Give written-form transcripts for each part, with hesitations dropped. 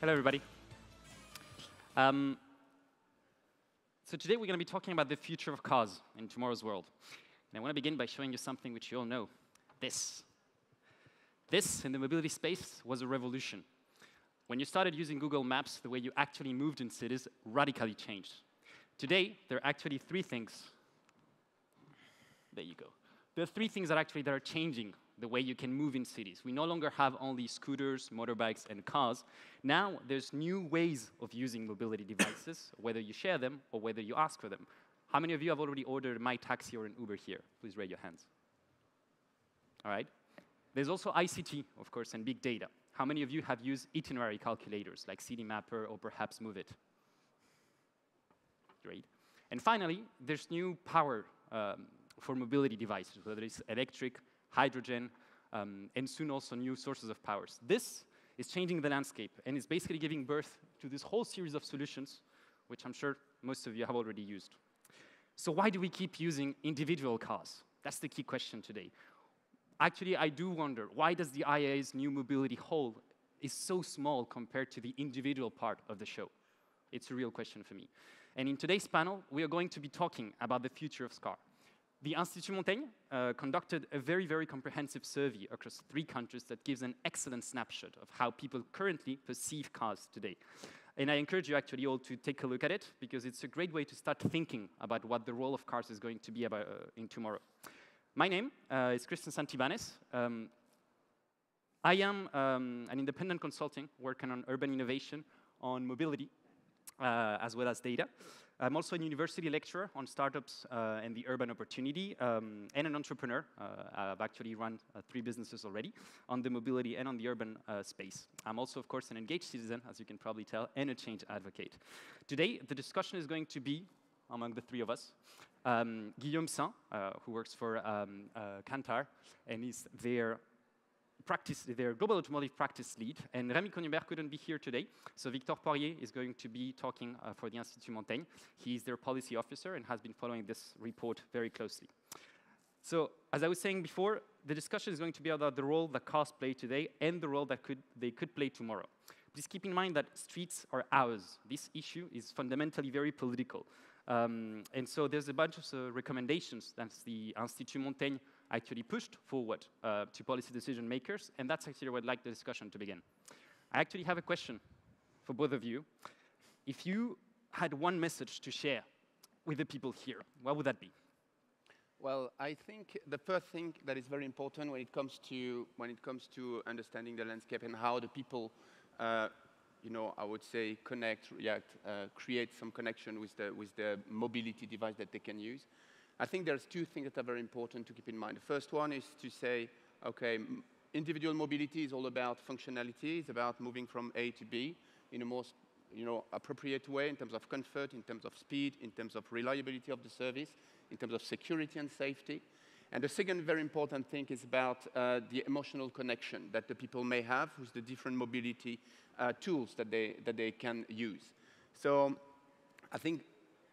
Hello, everybody. So today we're going to be talking about the future of cars in tomorrow's world. And I want to begin by showing you something which you all know. This in the mobility space was a revolution. When you started using Google Maps, the way you actually moved in cities radically changed. Today, there are actually three things. There you go. There are three things that are changing the way you can move in cities. We no longer have only scooters, motorbikes, and cars. Now, there's new ways of using mobility devices, whether you share them or whether you ask for them. How many of you have already ordered My Taxi or an Uber here? Please raise your hands. All right. There's also ICT, of course, and big data. How many of you have used itinerary calculators like CD Mapper or perhaps Move It? Great. And finally, there's new power for mobility devices, whether it's electric, hydrogen, and soon also new sources of powers. This is changing the landscape, and it's basically giving birth to this whole series of solutions, which I'm sure most of you have already used. So why do we keep using individual cars? That's the key question today. Actually, I do wonder, why does the IAA's new mobility whole is so small compared to the individual part of the show? It's a real question for me. And in today's panel, we are going to be talking about the future of car. The Institut Montaigne conducted a very, very comprehensive survey across 3 countries that gives an excellent snapshot of how people currently perceive cars today. And I encourage you actually all to take a look at it, because it's a great way to start thinking about what the role of cars is going to be about, in tomorrow. My name is Cristian Santibanez. I am an independent consulting working on urban innovation, on mobility, as well as data. I'm also a university lecturer on startups and the urban opportunity, and an entrepreneur. I've actually run 3 businesses already on the mobility and on the urban space. I'm also, of course, an engaged citizen, as you can probably tell, and a change advocate. Today, the discussion is going to be, among the 3 of us, Guillaume, who works for Kantar, and is their global automotive practice lead, and Rémi Conibert couldn't be here today, so Victor Poirier is going to be talking for the Institut Montaigne. He's their policy officer and has been following this report very closely. So, as I was saying before, the discussion is going to be about the role that cars play today and the role that they could play tomorrow. Please keep in mind that streets are ours. This issue is fundamentally very political. And so there's a bunch of recommendations that the Institut Montaigne actually pushed forward to policy decision makers, and that's actually where I'd like the discussion to begin. I actually have a question for both of you. If you had one message to share with the people here, what would that be? Well, I think the first thing that is very important when it comes to understanding the landscape and how the people I would say connect, react, create some connection with the mobility device that they can use. I think there's 2 things that are very important to keep in mind. The first one is to say, okay, individual mobility is all about functionality. It's about moving from A to B in a most appropriate way in terms of comfort, in terms of speed, in terms of reliability of the service, in terms of security and safety. And the second very important thing is about the emotional connection that the people may have with the different mobility tools that they can use. So I think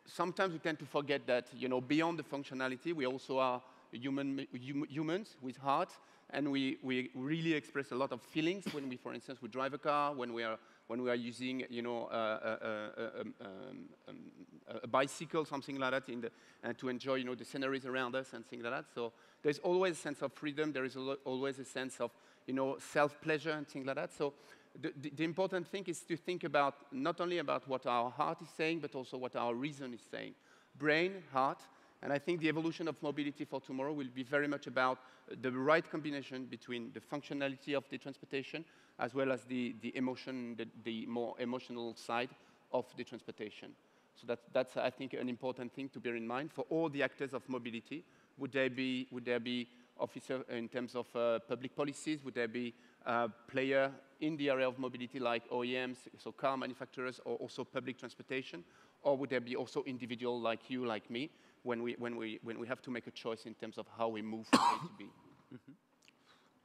sometimes we tend to forget that beyond the functionality, we also are humans with heart, and we really express a lot of feelings when we, for instance, we drive a car, when we are using a bicycle, something like that, to enjoy the sceneries around us and things like that. So there's always a sense of freedom. There is always a sense of self-pleasure and things like that. So the important thing is to think about not only about what our heart is saying, but also what our reason is saying. Brain, heart, and I think the evolution of mobility for tomorrow will be very much about the right combination between the functionality of the transportation as well as the emotion, the more emotional side of the transportation. So that's I think, an important thing to bear in mind for all the actors of mobility. Would there be officer in terms of public policies? Would there be player in the area of mobility like OEMs, so car manufacturers, or also public transportation? Or would there be also individual like you, like me, when we have to make a choice in terms of how we move from A to B? Mm-hmm.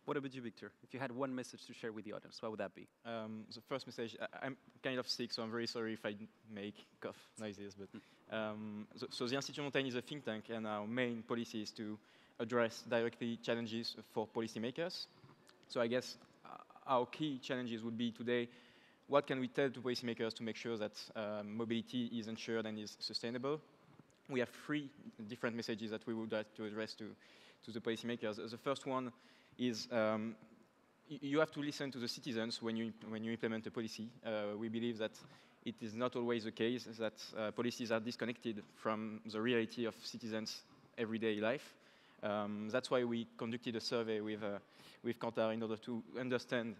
What about you, Victor? If you had one message to share with the audience, what would that be? The first message, I'm kind of sick, so I'm very sorry if I make cough noises. But so the Institut Montaigne is a think tank, and our main policy is to address directly challenges for policymakers. So I guess our key challenges would be today what can we tell to policymakers to make sure that mobility is ensured and is sustainable? We have 3 different messages that we would like to address to the policymakers. The first one is you have to listen to the citizens when you implement a policy. We believe that it is not always the case that policies are disconnected from the reality of citizens' everyday life. That's why we conducted a survey with Kantar in order to understand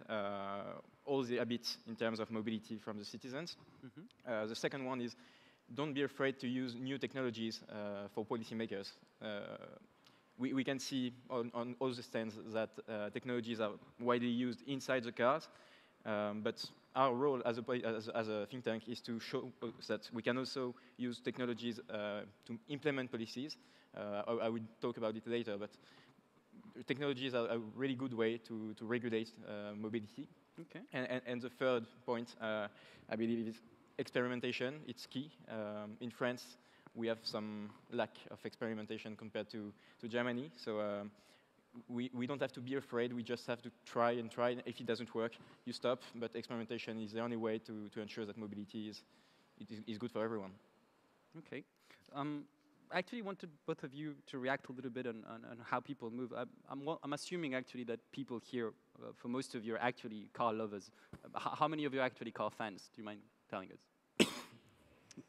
all the habits in terms of mobility from the citizens. Mm-hmm. The second one is don't be afraid to use new technologies for policymakers. We can see on all the stands that technologies are widely used inside the cars, but our role as a think tank is to show that we can also use technologies to implement policies. I will talk about it later, but technologies are a really good way to regulate mobility. Okay. And the third point, I believe, is experimentation. It's key. In France, we have some lack of experimentation compared to Germany. So we don't have to be afraid. We just have to try and try. If it doesn't work, you stop. But experimentation is the only way to ensure that mobility is good for everyone. Okay. I actually wanted both of you to react a little bit on how people move. I'm assuming actually that people here, for most of you, are actually car lovers. How many of you are actually car fans? Do you mind telling us?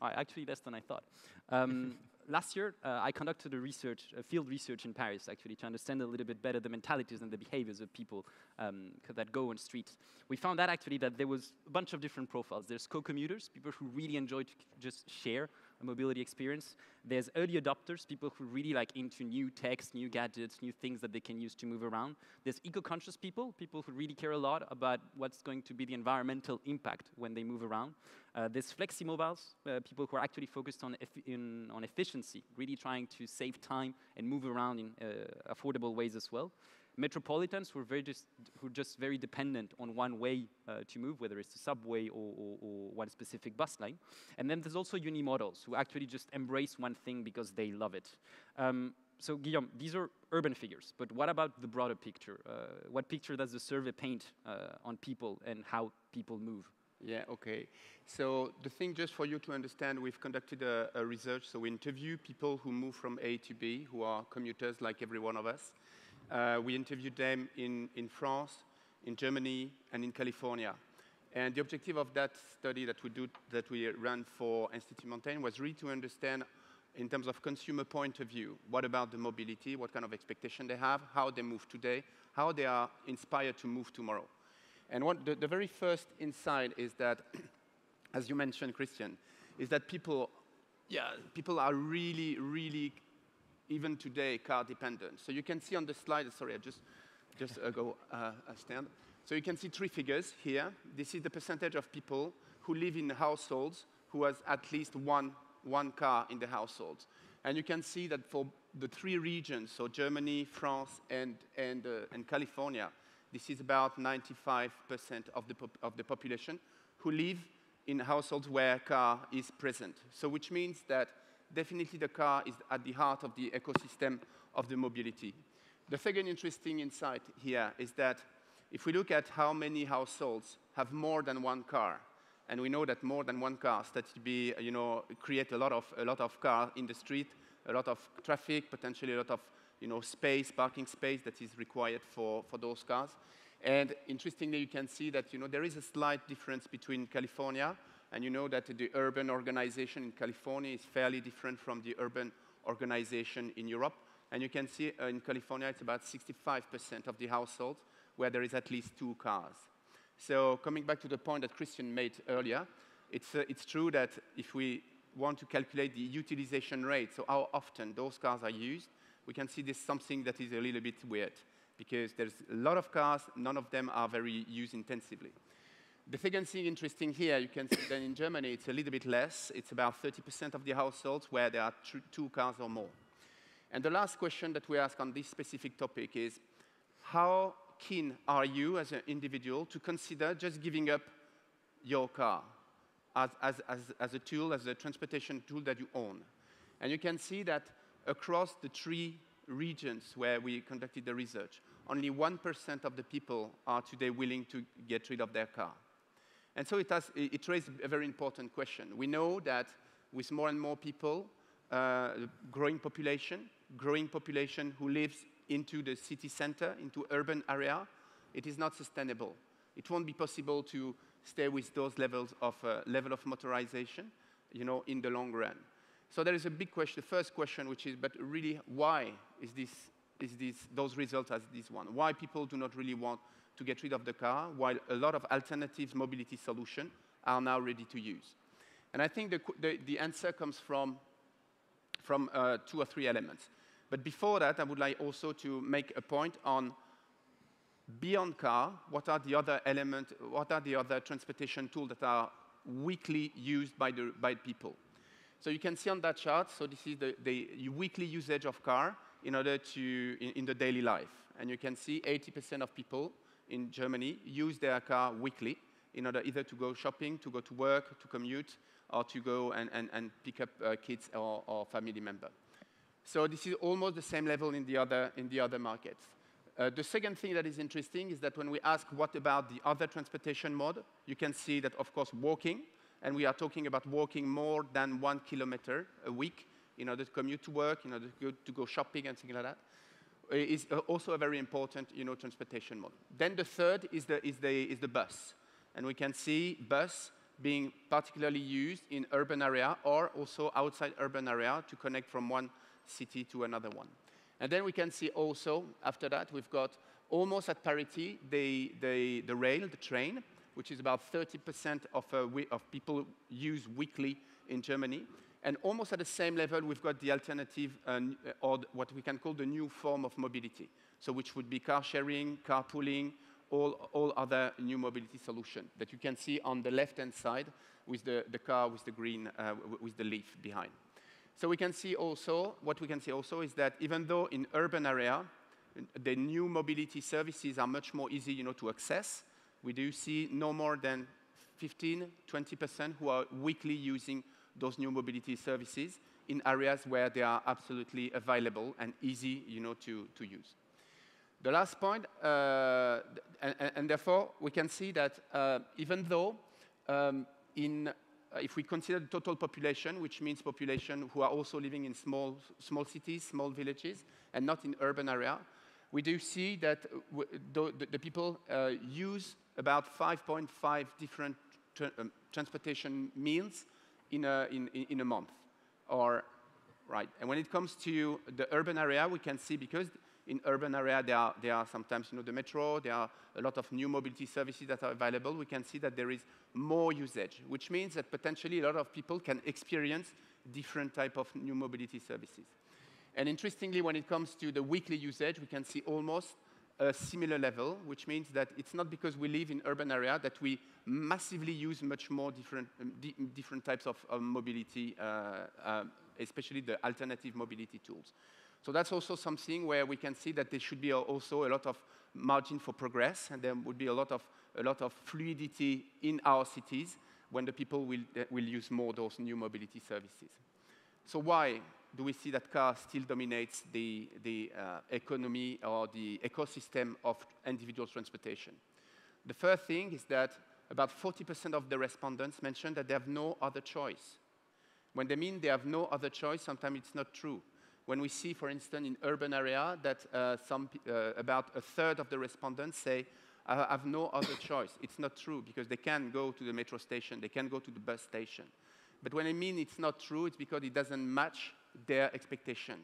Actually, less than I thought. Last year, I conducted a field research in Paris, actually, to understand a little bit better the mentalities and the behaviors of people that go on streets. We found out, actually, that there was a bunch of different profiles. There's co-commuters, people who really enjoy to just share a mobility experience. There's early adopters, people who really like into new techs, new gadgets, new things that they can use to move around. There's eco-conscious people who really care a lot about what's going to be the environmental impact when they move around. There's flexi-mobiles, people who are actually focused on efficiency, really trying to save time and move around in affordable ways as well. Metropolitans who are just very dependent on one way to move, whether it's the subway or one specific bus line. And then there's also unimodals who actually just embrace one thing because they love it. So Guillaume, these are urban figures, but what about the broader picture? What picture does the survey paint on people and how people move? Yeah, okay. So the thing, just for you to understand, we've conducted a research. So we interview people who move from A to B, who are commuters like every one of us. We interviewed them in France, in Germany, and in California. And the objective of that study that we ran for Institut Montaigne was really to understand, in terms of consumer point of view, what about the mobility, what kind of expectation they have, how they move today, how they are inspired to move tomorrow. And the very first insight is that, as you mentioned, Cristian, is that people are really, really, even today, car dependent. So you can see on the slide, sorry, I just go stand. So you can see 3 figures here. This is the percentage of people who live in households who has at least one car in the household. And you can see that for the 3 regions, so Germany, France, and California, this is about 95% of the population who live in households where a car is present. So which means that definitely the car is at the heart of the ecosystem of the mobility. The second interesting insight here is that if we look at how many households have more than one car, and we know that more than one car starts to be, create a lot of cars in the street, a lot of traffic, potentially a lot of space, parking space that is required for those cars. And interestingly, you can see that there is a slight difference between California, and you know that the urban organization in California is fairly different from the urban organization in Europe. And you can see in California, it's about 65% of the households where there is at least 2 cars. So coming back to the point that Cristian made earlier, it's true that if we want to calculate the utilization rate, so how often those cars are used, we can see this something that is a little bit weird, because there's a lot of cars, none of them are very used intensively. The second thing interesting here, you can see that in Germany, it's a little bit less. It's about 30% of the households where there are 2 cars or more. And the last question that we ask on this specific topic is, how keen are you as an individual to consider just giving up your car as a tool, as a transportation tool that you own? And you can see that across the 3 regions where we conducted the research, only 1% of the people are today willing to get rid of their car. And so it raised a very important question. We know that with more and more people, growing population who lives into the city center, into urban area, it is not sustainable. It won't be possible to stay with those levels of level of motorization, in the long run. So there is a big question. The first question, which is, but really, why is those results as this one? Why people do not really want to get rid of the car, while a lot of alternative mobility solutions are now ready to use? And I think the answer comes from 2 or 3 elements. But before that, I would like also to make a point on, beyond car, what are the other elements, what are the other transportation tools that are weekly used by people? So you can see on that chart, so this is the weekly usage of car in the daily life. And you can see 80% of people in Germany use their car weekly in order either to go shopping, to go to work, to commute, or to go and pick up kids or family member. So this is almost the same level in the other markets. The second thing that is interesting is that when we ask what about the other transportation mode, you can see that, of course, walking, and we are talking about walking more than 1 kilometer a week in order to commute to work, in order to go shopping and things like that, is also a very important, transportation mode. Then the third is the bus, and we can see bus being particularly used in urban area or also outside urban area to connect from one city to another one. And then we can see also, after that, we've got almost at parity the rail, the train, which is about 30% of people use weekly in Germany. And almost at the same level, we've got the alternative, or what we can call the new form of mobility. So which would be car sharing, carpooling, all other new mobility solutions that you can see on the left-hand side with the car with the green, with the leaf behind. So we can see also, what we can see also is that even though in urban area, the new mobility services are much more easy, to access, we do see no more than 15, 20% who are weekly using those new mobility services in areas where they are absolutely available and easy, to use. The last point, and therefore we can see that even though if we consider the total population, which means population who are also living in small cities, small villages, and not in urban area, we do see that the people use about 5.5 different transportation means in a month, right? And when it comes to the urban area, we can see, because in urban area there are sometimes the metro, there are a lot of new mobility services that are available. We can see that there is more usage, which means that potentially a lot of people can experience different type of new mobility services. And interestingly, when it comes to the weekly usage, we can see almost a similar level, which means that it's not because we live in urban area that we massively use much more different types of mobility, especially the alternative mobility tools. So that's also something where we can see that there should be also a lot of margin for progress, and there would be a lot of fluidity in our cities when the people will use more those new mobility services. So why do we see that car still dominates the economy or the ecosystem of individual transportation? The first thing is that about 40% of the respondents mentioned that they have no other choice. When they mean they have no other choice, sometimes it's not true. When we see, for instance, in urban area that about a third of the respondents say, I have no other choice. It's not true, because they can go to the metro station, they can go to the bus station. But when I mean it's not true, it's because it doesn't match their expectation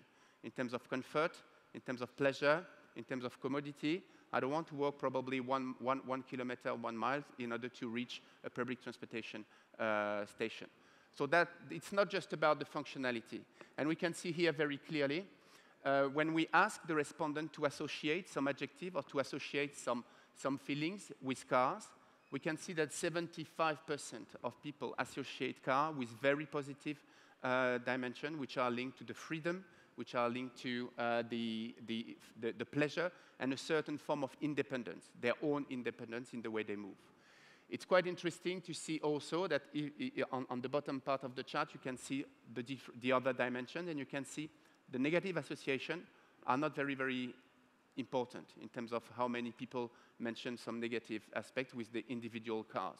in terms of comfort, in terms of pleasure, in terms of commodity. I don't want to walk probably one kilometer, 1 mile in order to reach a public transportation station. So that it's not just about the functionality. And we can see here very clearly, when we ask the respondent to associate some adjective or to associate some feelings with cars, we can see that 75% of people associate car with very positive dimension, which are linked to the freedom, which are linked to the pleasure, and a certain form of independence, their own independence in the way they move. It's quite interesting to see also that on the bottom part of the chart, you can see the other dimension, and you can see the negative association are not very, very important in terms of how many people mention some negative aspect with the individual cars.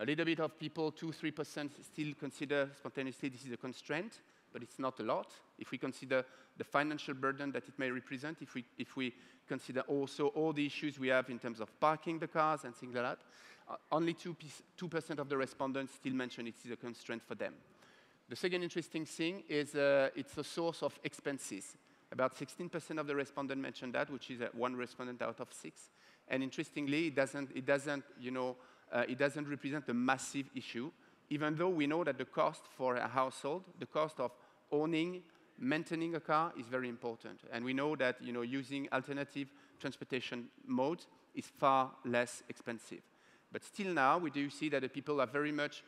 A little bit of people, 2-3% still consider spontaneously this is a constraint, but it's not a lot. If we consider the financial burden that it may represent, if we consider also all the issues we have in terms of parking the cars and things like that, only 2% of the respondents still mention it is a constraint for them. The second interesting thing is it's a source of expenses. About 16% of the respondents mentioned that, which is one respondent out of 6. And interestingly, it doesn't represent a massive issue, even though we know that the cost for a household, the cost of owning, maintaining a car is very important. And we know that using alternative transportation modes is far less expensive. But still now, we do see that the people are very much,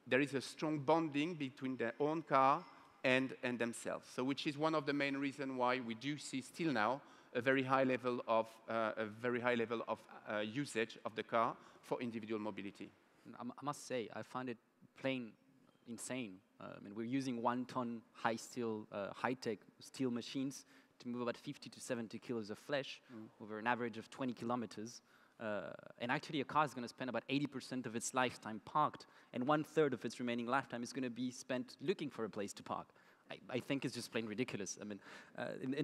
there is a strong bonding between their own car and themselves. So which is one of the main reasons why we do see still now a very high level of usage of the car for individual mobility. I must say, I find it plain insane. We're using 1-ton high-tech steel machines to move about 50 to 70 kilos of flesh over an average of 20 kilometers. And actually, a car is going to spend about 80% of its lifetime parked, and 1/3 of its remaining lifetime is going to be spent looking for a place to park. I think it's just plain ridiculous. And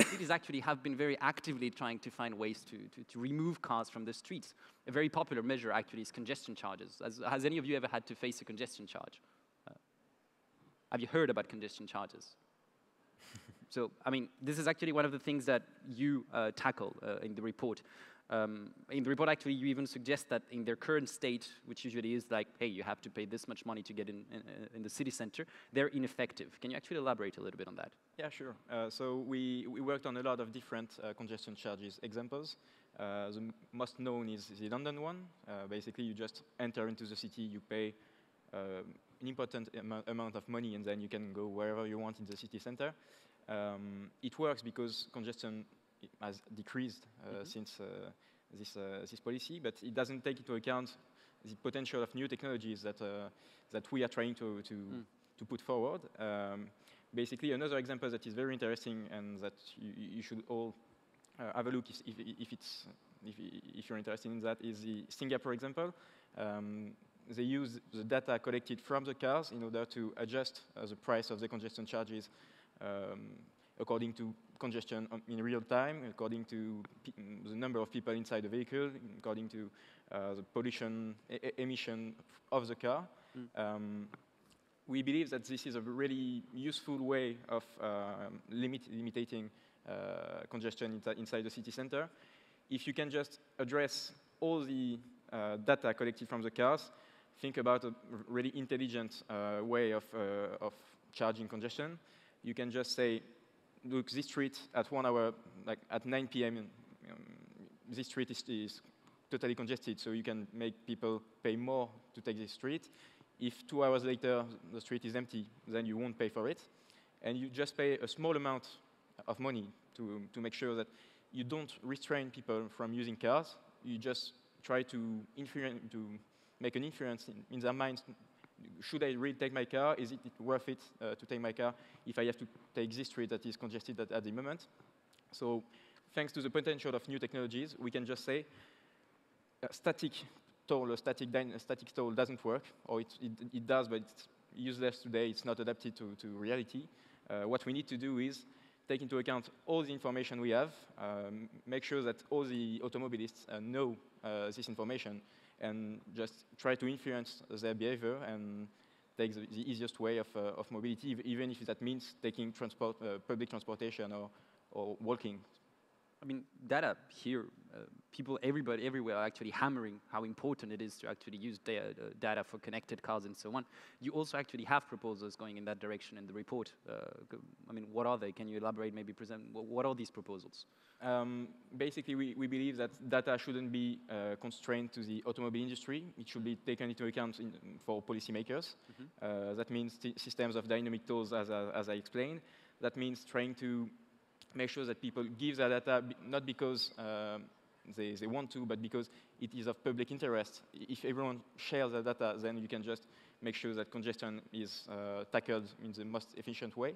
cities actually have been very actively trying to find ways to remove cars from the streets. A very popular measure actually is congestion charges. Has any of you ever had to face a congestion charge? Have you heard about congestion charges? So, this is actually one of the things that you tackle in the report. In the report, actually, you even suggest that in their current state, which usually is like, hey, you have to pay this much money to get in the city center, they're ineffective. Can you actually elaborate a little bit on that? Yeah, sure. So we worked on a lot of different congestion charges examples. The most known is the London one. Basically, you just enter into the city, you pay an important amount of money, and then you can go wherever you want in the city center. It works because congestion has decreased since this policy, but it doesn't take into account the potential of new technologies that we are trying to put forward. Basically, another example that is very interesting and that you should all have a look if you're interested in that is the Singapore example. They use the data collected from the cars in order to adjust the price of the congestion charges according to congestion in real time, according to the number of people inside the vehicle, according to the pollution emission of the car. We believe that this is a really useful way of limiting congestion inside the city center. If you can just address all the data collected from the cars, think about a really intelligent way of charging congestion. You can just say, look, this street at 1 hour, like at 9 p.m., this street is totally congested, so you can make people pay more to take this street. If 2 hours later the street is empty, then you won't pay for it. And you just pay a small amount of money to make sure that you don't restrain people from using cars. You just try to make an inference in their minds. Should I really take my car? Is it worth it to take my car if I have to take this street that is congested at the moment? So thanks to the potential of new technologies, we can just say a static toll doesn't work, or it does, but it's useless today. It's not adapted to reality. What we need to do is take into account all the information we have, make sure that all the automobilists know this information, and just try to influence their behavior and take the easiest way of mobility, even if that means taking public transportation or walking. Data here, everybody everywhere are actually hammering how important it is to actually use data for connected cars and so on. You also actually have proposals going in that direction in the report. What are they? Can you elaborate, maybe present, what are these proposals? Basically, we believe that data shouldn't be constrained to the automobile industry. It should be taken into account for policymakers. That means systems of dynamic tolls, as I explained. That means trying to make sure that people give their data not because they want to, but because it is of public interest. If everyone shares their data, then you can just make sure that congestion is tackled in the most efficient way.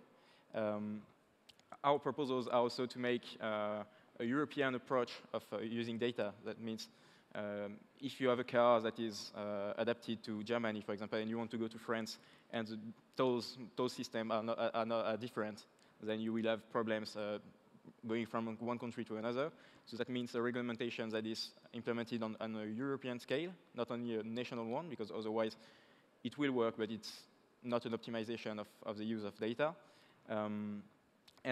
Our proposals are also to make a European approach of using data. That means If you have a car that is adapted to Germany, for example, and you want to go to France, and the toll systems are different, then you will have problems going from one country to another. So that means a regulation that is implemented on a European scale, not only a national one, because otherwise it will work, but it's not an optimization of the use of data. And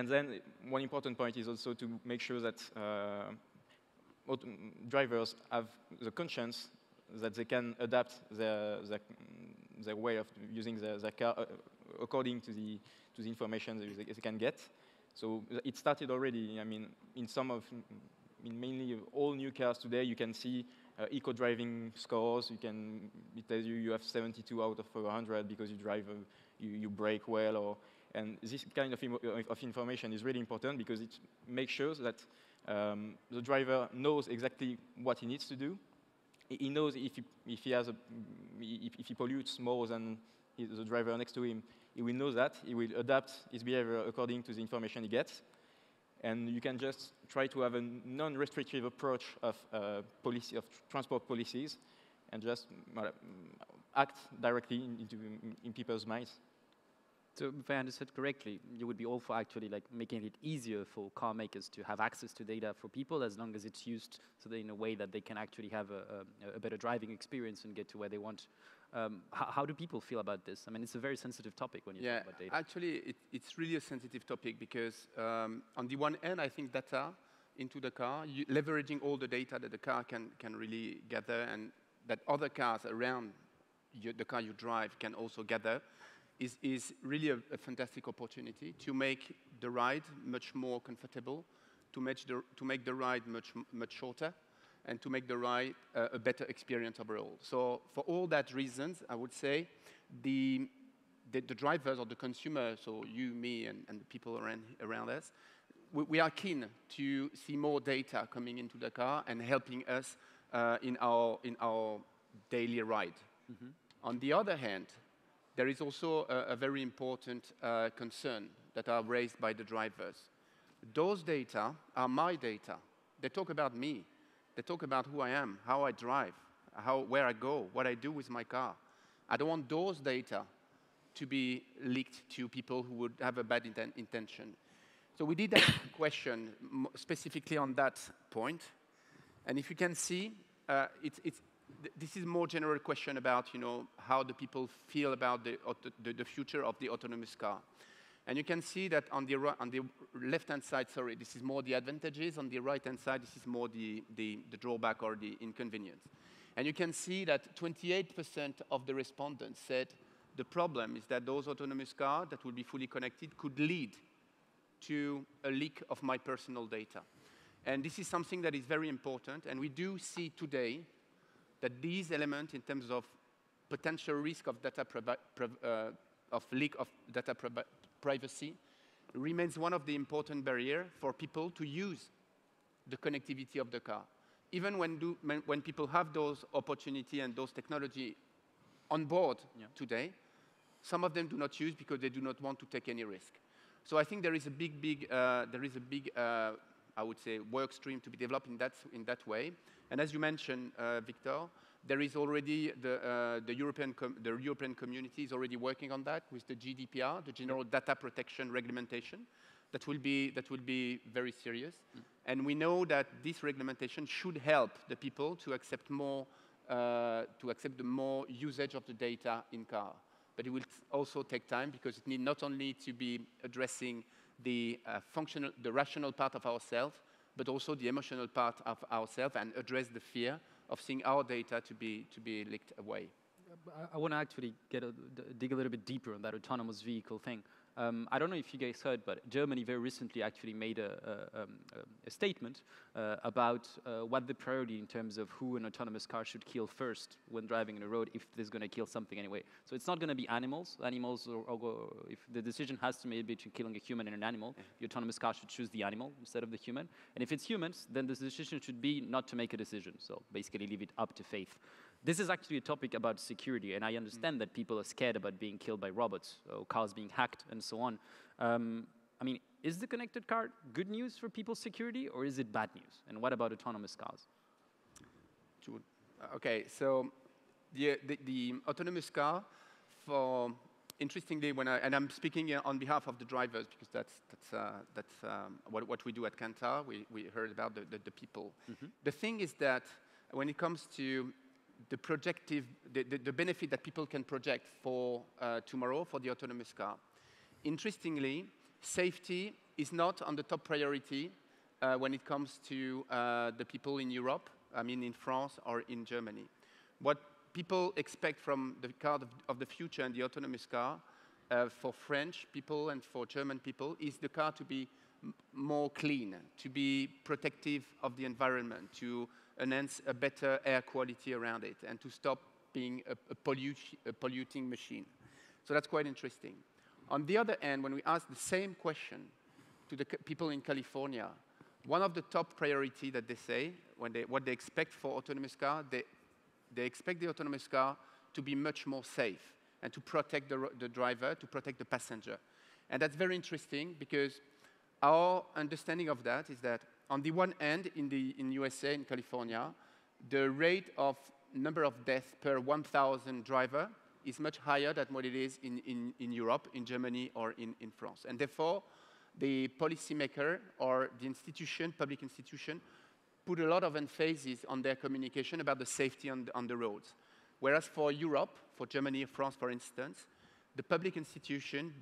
then one important point is also to make sure that drivers have the conscience that they can adapt their way of using their car according to the information that they can get. So it started already. I mean, in mainly all new cars today, you can see eco-driving scores. It tells you have 72 out of 100 because you drive, you brake well, and this kind of information is really important because it makes sure that the driver knows exactly what he needs to do. He knows if he pollutes more than the driver next to him, he will know that. He will adapt his behavior according to the information he gets. And you can just try to have a non-restrictive approach of transport policies and just act directly in people's minds. So if I understood correctly, you would be all for actually like making it easier for car makers to have access to data for people as long as it's used so that in a way that they can actually have a better driving experience and get to where they want. How do people feel about this? I mean, it's a very sensitive topic when you talk about data. Actually, it's really a sensitive topic because on the one hand, I think data into the car, leveraging all the data that the car can really gather and that other cars around the car you drive can also gather, is really a fantastic opportunity to make the ride much more comfortable, to make the ride much shorter, and to make the ride a better experience overall. So for all that reasons, I would say the drivers or the consumers, so you, me, and the people around us, we are keen to see more data coming into the car and helping us in our daily ride. Mm-hmm. On the other hand, there is also a very important concern that are raised by the drivers. Those data are my data. They talk about me. They talk about who I am, how I drive, where I go, what I do with my car. I don't want those data to be leaked to people who would have a bad intention. So we did a question specifically on that point. And if you can see, this is a more general question about how the people feel about the future of the autonomous car. And you can see that on the left-hand side, this is more the advantages. On the right-hand side, this is more the drawback or the inconvenience. And you can see that 28% of the respondents said the problem is that those autonomous cars that will be fully connected could lead to a leak of my personal data. And this is something that is very important. And we do see today that these elements, in terms of potential risk of data leak of data privacy, remains one of the important barriers for people to use the connectivity of the car. Even when people have those opportunity and those technology on board today, some of them do not use because they do not want to take any risk. So I think there is a big I would say, work stream to be developed in that way. And as you mentioned, Victor, there is already the European community is already working on that with the GDPR, the General Data Protection Regulation. That will be very serious. Mm. And we know that this regulation should help the people to accept the more usage of the data in car. But it will also take time because it needs not only to be addressing the rational part of ourselves, but also the emotional part of ourselves and address the fear of seeing our data to be leaked away. I want to actually dig a little bit deeper on that autonomous vehicle thing. I don't know if you guys heard, but Germany very recently actually made a statement about what the priority in terms of who an autonomous car should kill first when driving on the road, if there's going to kill something anyway. So it's not going to be animals. Or if the decision has to be between killing a human and an animal, the autonomous car should choose the animal instead of the human. And if it's humans, then the decision should be not to make a decision. So basically leave it up to faith. This is actually a topic about security, and I understand that people are scared about being killed by robots, or cars being hacked, and so on. I mean, is the connected car good news for people's security, or is it bad news? And what about autonomous cars? Okay, so the autonomous car, interestingly, and I'm speaking on behalf of the drivers because that's what we do at Kantar. We heard about the people. The thing is that when it comes to the benefit that people can project for tomorrow for the autonomous car, interestingly, safety is not on the top priority when it comes to the people in Europe, I mean in France or in Germany. What people expect from the car of the future and the autonomous car for French people and for German people is the car to be more clean, to be protective of the environment, to enhance a better air quality around it, and to stop being a polluting machine. So that's quite interesting. On the other hand, when we ask the same question to the people in California, one of the top priority that they say, what they expect for autonomous car, they expect the autonomous car to be much more safe and to protect the driver, to protect the passenger. And that's very interesting because our understanding of that is that on the one hand, in USA, in California, the rate of number of deaths per 1,000 driver is much higher than what it is in Europe, in Germany, or in France. And therefore, the policymaker or the institution, public institution, put a lot of emphasis on their communication about the safety on the roads. Whereas for Europe, for Germany, France, for instance, the public institution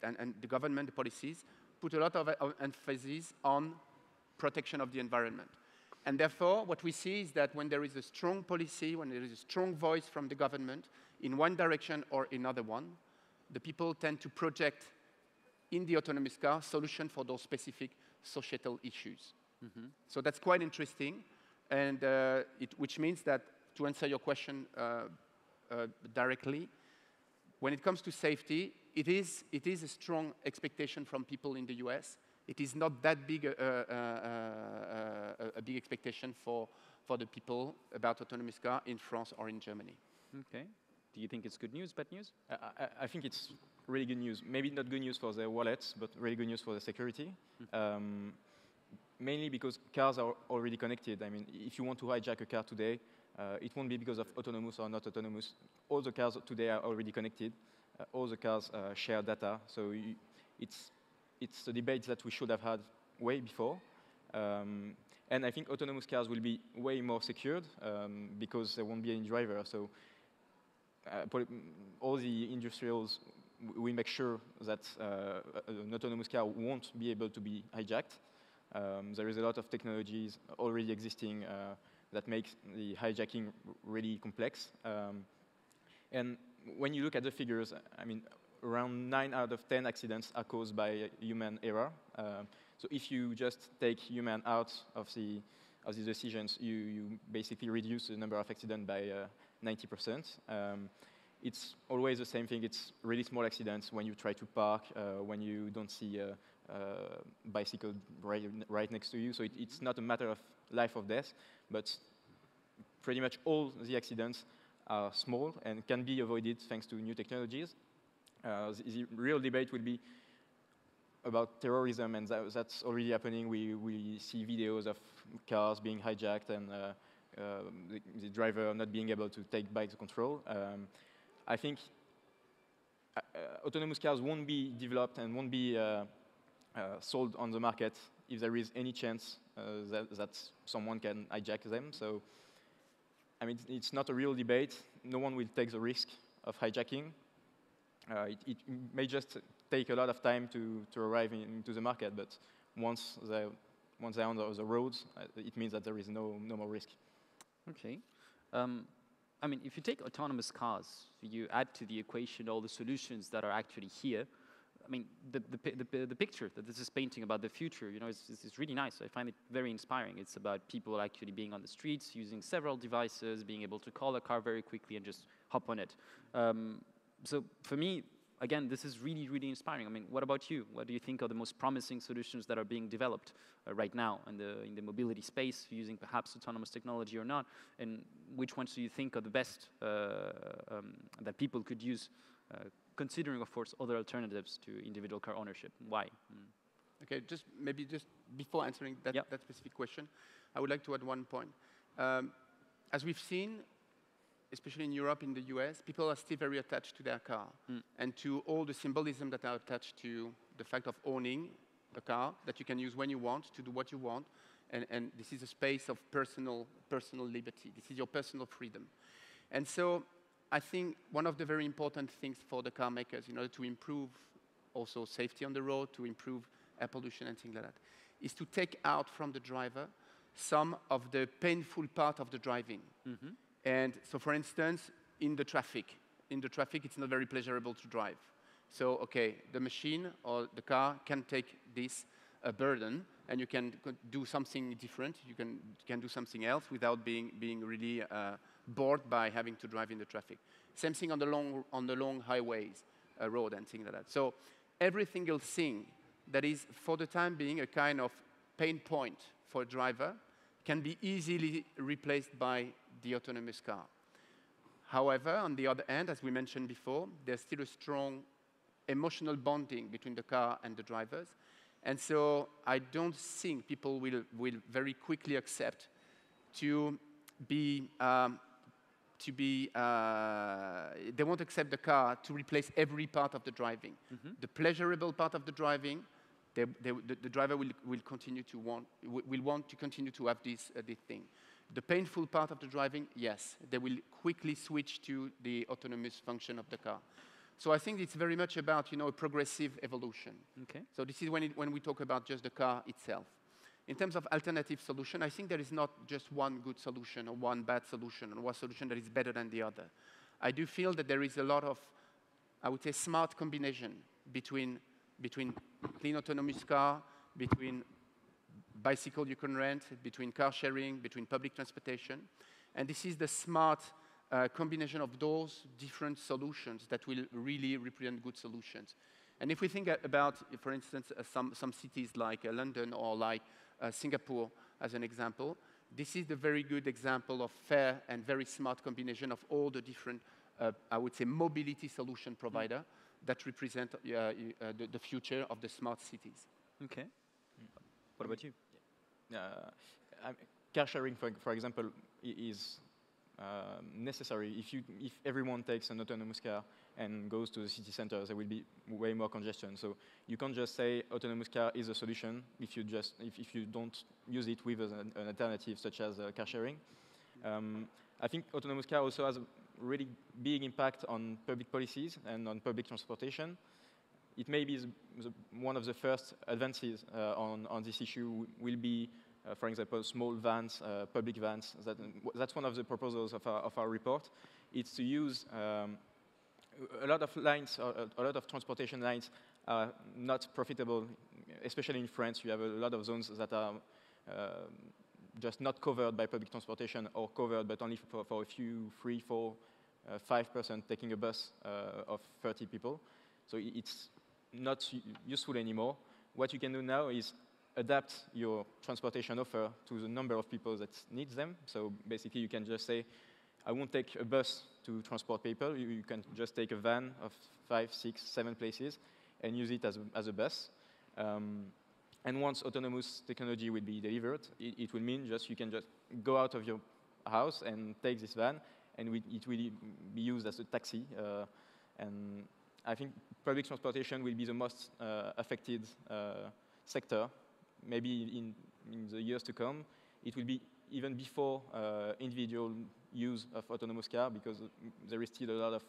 and the government, the policies, put a lot of emphasis on protection of the environment. And therefore, what we see is that when there is a strong policy, when there is a strong voice from the government in one direction or another one, the people tend to project in the autonomous car solution for those specific societal issues. So that's quite interesting, and which means that, to answer your question directly, when it comes to safety, it is a strong expectation from people in the US. It is not that big a big expectation for the people about autonomous car in France or in Germany. Okay. Do you think it's good news, bad news? I think it's really good news. Maybe not good news for the wallets, but really good news for the security. Mainly because cars are already connected. I mean, if you want to hijack a car today, it won't be because of autonomous or not autonomous. All the cars today are already connected. All the cars share data. So it's a debate that we should have had way before. And I think autonomous cars will be way more secured because there won't be any driver. So all the industrials will make sure that an autonomous car won't be able to be hijacked. There is a lot of technologies already existing that makes the hijacking really complex. And when you look at the figures, I mean, around 9 out of 10 accidents are caused by human error. So if you just take human out of the decisions, you basically reduce the number of accidents by 90%. It's always the same thing. It's really small accidents when you try to park, when you don't see a bicycle right next to you. So it's not a matter of life or death, but pretty much all the accidents are small and can be avoided thanks to new technologies. The real debate will be about terrorism, and that's already happening. We see videos of cars being hijacked and the driver not being able to take back the control. I think autonomous cars won't be developed and won't be sold on the market if there is any chance that someone can hijack them. So, I mean, it's not a real debate. No one will take the risk of hijacking. It may just take a lot of time to arrive into the market, but once they're on the roads, it means that there is no more risk. Okay. I mean, if you take autonomous cars, you add to the equation all the solutions that are actually here. I mean, the picture that this is painting about the future, you know, is really nice. I find it very inspiring. It's about people actually being on the streets, using several devices, being able to call a car very quickly and just hop on it. So for me, again, this is really, really inspiring. I mean, what about you? What do you think are the most promising solutions that are being developed right now in the mobility space, using perhaps autonomous technology or not? And which ones do you think are the best that people could use, considering, of course, other alternatives to individual car ownership? Why? Okay, maybe just before answering that specific question, I would like to add one point. as we've seen, especially in Europe, in the US, people are still very attached to their car and to all the symbolism that are attached to the fact of owning a car that you can use when you want, to do what you want. And this is a space of personal liberty. This is your personal freedom. And so I think one of the very important things for the car makers in order to improve also safety on the road, to improve air pollution and things like that, is to take out from the driver some of the painful part of the driving. And so, for instance, in the traffic, it's not very pleasurable to drive. So, okay, the machine or the car can take this burden, and you can do something different. You can do something else without being really bored by having to drive in the traffic. Same thing on the long highways, road and things like that. So, every single thing that is, for the time being, a kind of pain point for a driver can be easily replaced by the autonomous car. However, on the other hand, as we mentioned before, there's still a strong emotional bonding between the car and the drivers. And so I don't think people will very quickly accept they won't accept the car to replace every part of the driving. The pleasurable part of the driving, the driver will want to continue to have this thing. The painful part of the driving, yes, they will quickly switch to the autonomous function of the car. So I think it's very much about a progressive evolution. Okay. So this is when we talk about just the car itself. In terms of alternative solution, I think there is not just one good solution or one bad solution or one solution that is better than the other. I do feel that there is a lot of, I would say, smart combination between clean autonomous car, between bicycle you can rent, between car sharing, between public transportation. And this is the smart combination of those different solutions that will really represent good solutions. And if we think about, for instance, some cities like London or like Singapore as an example, this is the very good example of fair and very smart combination of all the different, I would say, mobility solution provider that represent the future of the smart cities. Okay. What about you? Car sharing, for example, is necessary. If everyone takes an autonomous car and goes to the city centers, there will be way more congestion. So you can't just say autonomous car is a solution if you don't use it with an alternative such as car sharing. I think autonomous car also has a really big impact on public policies and on public transportation. It may be one of the first advances on this issue will be, for example, small vans, public vans. That's one of the proposals of our report. It's to use a lot of lines, a lot of transportation lines are not profitable, especially in France. You have a lot of zones that are just not covered by public transportation or covered, but only for a few, 3, 4, 5% taking a bus of 30 people. So it's not useful anymore. What you can do now is adapt your transportation offer to the number of people that needs them. So basically, you can just say, I won't take a bus to transport people. You can just take a van of 5, 6, 7 places and use it as a bus. And once autonomous technology will be delivered, it will mean you can just go out of your house and take this van, and it will be used as a taxi. And I think public transportation will be the most affected sector. Maybe in the years to come, it will be even before individual use of autonomous car, because there is still a lot of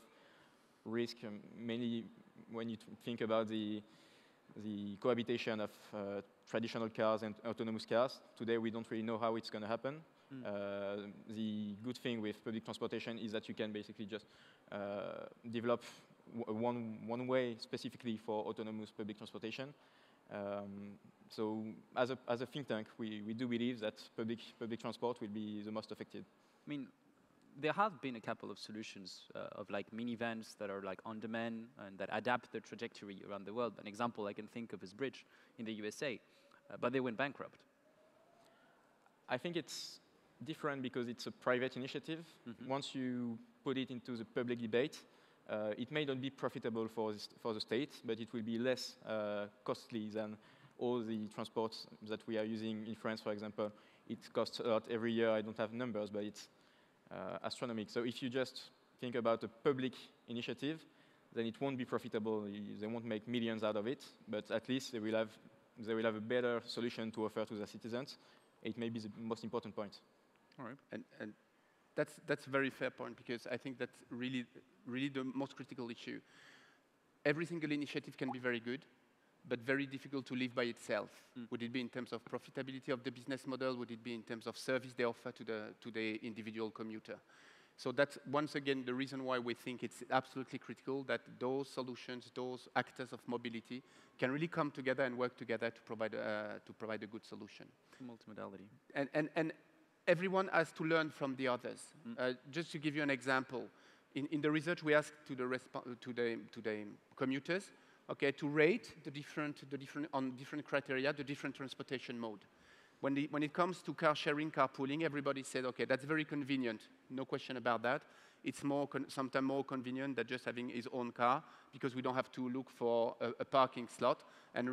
risk, mainly when you think about the cohabitation of traditional cars and autonomous cars. Today, we don't really know how it's going to happen. The good thing with public transportation is that you can basically just develop one way specifically for autonomous public transportation. So as a think tank, we do believe that public transport will be the most affected. I mean, there have been a couple of solutions of like minivans that are like on demand and that adapt their trajectory around the world. An example I can think of is Bridge in the USA, but they went bankrupt. I think it's different because it's a private initiative. Once you put it into the public debate, it may not be profitable for the state, but it will be less costly than all the transports that we are using in France, for example. It costs a lot every year. I don't have numbers, but it's astronomical. So if you just think about a public initiative, then it won't be profitable. They won't make millions out of it, but at least they will have a better solution to offer to their citizens. It may be the most important point. All right. And that's a very fair point, because I think that's really the most critical issue. Every single initiative can be very good, but very difficult to live by itself. Would it be in terms of profitability of the business model? Would it be in terms of service they offer to the individual commuter? So that's, once again, the reason why we think it's absolutely critical that those solutions, those actors of mobility, can really come together and work together to provide a good solution. Multimodality. And everyone has to learn from the others. Just to give you an example, in the research we asked to the commuters, okay, to rate on different criteria the different transportation mode. When it comes to car sharing, carpooling, everybody said, okay, that's very convenient, no question about that. It's sometimes more convenient than just having his own car, because we don't have to look for a parking slot and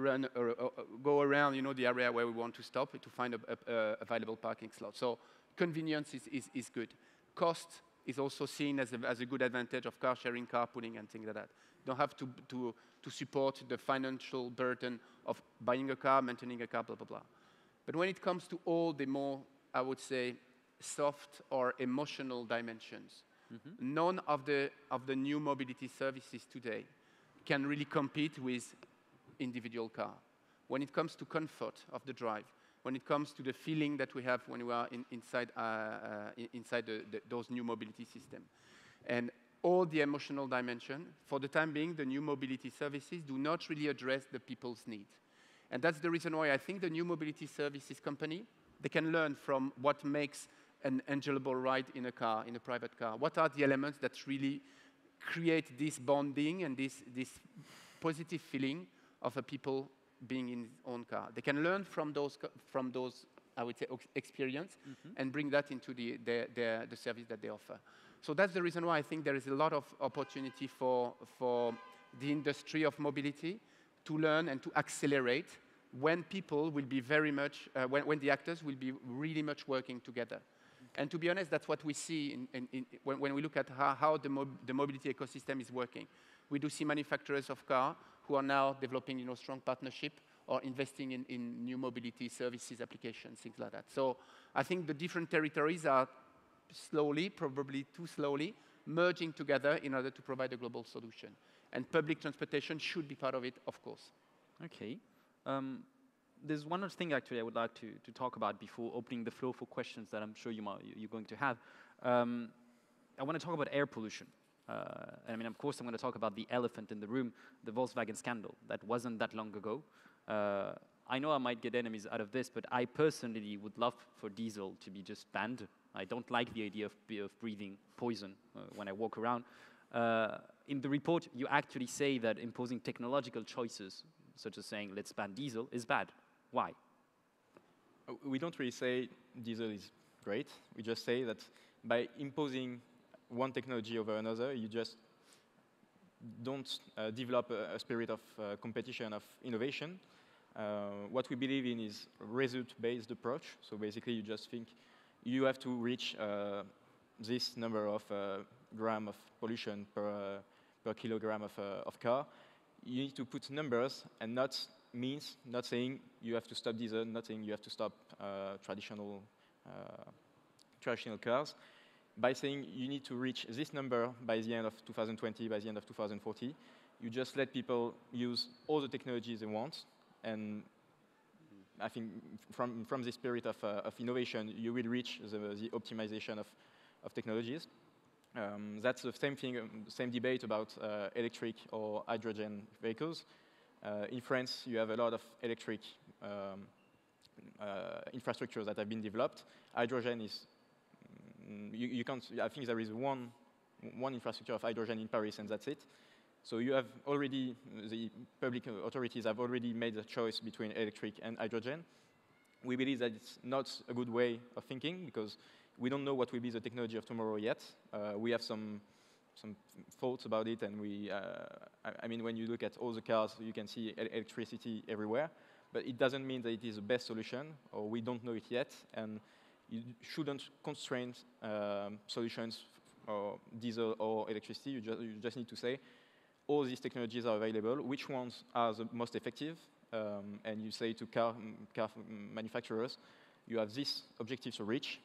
go around, the area where we want to stop to find a available parking slot. So convenience is good. Cost is also seen as a good advantage of car sharing, carpooling, and things like that. You don't have to support the financial burden of buying a car, maintaining a car, blah, blah, blah. But when it comes to all the more, I would say, soft or emotional dimensions, none of the new mobility services today can really compete with individual car. When it comes to comfort of the drive, when it comes to the feeling that we have when we are inside those new mobility systems, and all the emotional dimension, for the time being, the new mobility services do not really address the people's needs. And that's the reason why I think the new mobility services company, they can learn from what makes an enjoyable ride in a car, in a private car. What are the elements that really create this bonding and this positive feeling of a people being in his own car? They can learn from those I would say, experience and bring that into the service that they offer. So that's the reason why I think there is a lot of opportunity for the industry of mobility to learn and to accelerate when people will be very much, when the actors will be really much working together. And to be honest, that's what we see when we look at how the mobility ecosystem is working. We do see manufacturers of cars who are now developing strong partnership or investing in new mobility services, applications, things like that. So I think the different territories are slowly, probably too slowly, merging together in order to provide a global solution. And public transportation should be part of it, of course. Okay. There's one other thing, actually, I would like to talk about before opening the floor for questions that I'm sure you're going to have. I want to talk about air pollution. I mean, of course, I'm going to talk about the elephant in the room, the Volkswagen scandal. That wasn't that long ago. I know I might get enemies out of this, but I personally would love for diesel to be just banned. I don't like the idea of breathing poison when I walk around. In the report, you actually say that imposing technological choices, such as saying, let's ban diesel, is bad. Why? We don't really say diesel is great. We just say that by imposing one technology over another, you just don't develop a spirit of competition, of innovation. What we believe in is a result-based approach. So basically, you just think you have to reach this number of gram of pollution per kilogram of car. You need to put numbers and not means, not saying you have to stop diesel, not saying you have to stop traditional cars. By saying you need to reach this number by the end of 2020, by the end of 2040, you just let people use all the technologies they want. And I think from the spirit of innovation, you will reach the optimization of technologies. That's the same thing, same debate about electric or hydrogen vehicles. In France, you have a lot of electric infrastructures that have been developed. Hydrogen is, you can't, I think there is one infrastructure of hydrogen in Paris, and that's it. So you have already, the public authorities have already made the choice between electric and hydrogen. We believe that it's not a good way of thinking, because we don't know what will be the technology of tomorrow yet. We have some thoughts about it, and I mean, when you look at all the cars, you can see electricity everywhere, but it doesn't mean that it is the best solution, or we don't know it yet. And you shouldn't constrain solutions or diesel or electricity. You just need to say, all these technologies are available, which ones are the most effective, and you say to car manufacturers, you have this objective to reach,